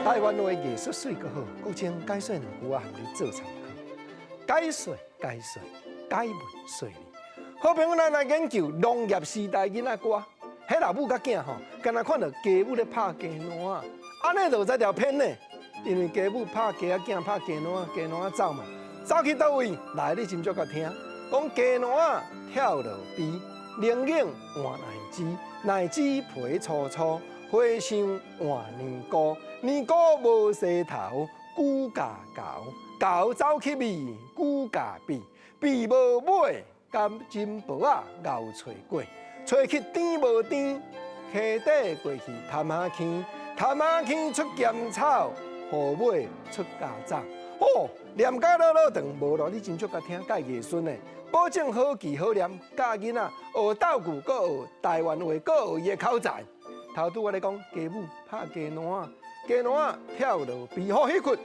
台湾话艺术水阁好，国情解说两句啊，含你做参考。解说，解文说理。好朋友咱来研究农业时代囡仔歌，迄老母甲囝吼，敢若看到家母咧拍鸡卵啊，安尼就有才条骗呢。因为家母拍鸡仔，囝拍鸡卵，鸡卵走嘛，走去倒位？来，你斟酌甲听，讲鸡卵跳落边，冷冷换奶枝，奶枝皮粗粗，花香换年糕，年糕无洗头，骨架厚，厚走去味，骨架变，变无尾，甘金箔啊熬炊粿，炊去甜无甜，溪底过去探下坑，探下坑出咸草。后尾出家长，哦，念甲老老长，无咯你真足甲听介艺术呢，保证好记好念，教囡仔学道具，搁学台湾话，搁学伊的口才。头拄我咧讲家母拍鸡卵，鸡卵跳落边，好迄窟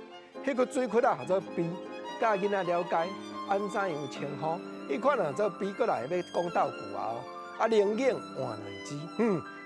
水窟啊，做边，教囡仔了解安怎样称呼，迄款啊做边，过来要讲道具啊，啊冷冷换奶枝，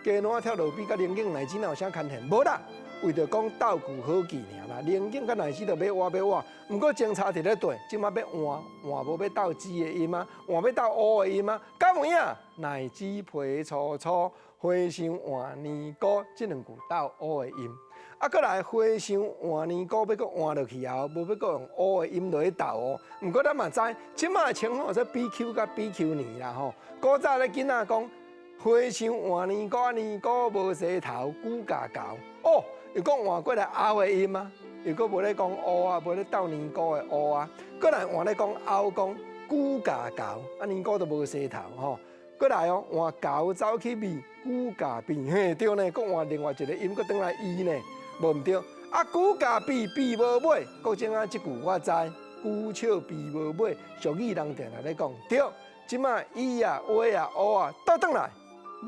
鸡卵跳落边，甲冷冷奶枝哪有啥牵连？无啦。为着讲道具好记尔啦，冷景甲奶枝就要换，毋过警察伫咧对，即马要换无要斗枝的音啊，换要斗乌的音啊，敢有影？奶枝皮粗粗，花香换年糕，即两句斗乌的音。啊，搁来花香换年糕，要搁换落去后，无要搁用乌的音落去斗哦。毋过咱嘛知，即马的称呼说 BQ 甲 BQ 年啦吼。古早咧囡仔讲花香换年糕，年糕无洗头，骨架厚哦。又讲换过来后的音啊，又搁无咧讲乌啊，无咧斗年糕的乌啊，搁来换咧讲后讲骨架厚，啊年糕都无洗头吼。搁来哦换厚走去味，骨架变嘿对呢，搁换另外一个音，搁转来伊呢，无毋对。啊骨架变无尾，国正啊即句我知，骨笑变无尾，俗语人定来咧讲对。即马伊啊话啊乌啊倒转来，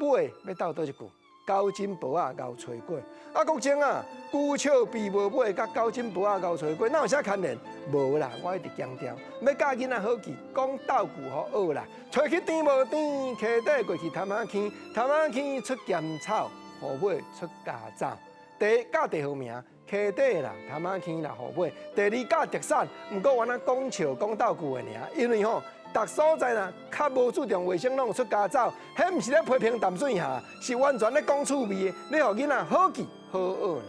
尾要斗倒一句。高金箔啊熬炊粿，啊国情啊，久笑变无尾，甲高金箔啊熬炊粿，哪有啥牵连？无啦，我一直强调，要教囡仔好记，讲道具好学啦。炊去甜无甜，溪底过去探下坑，探下坑出咸草，后尾出家枣。第一教地号名，溪底啦，探下坑啦，后尾。第二教特产，毋过我咱讲笑讲道具的尔，因为吼。逐所在呢，较无注重卫生，拢出家走，迄毋是咧批评淡水下，是完全咧讲趣味的，你互囡仔好记好学呢。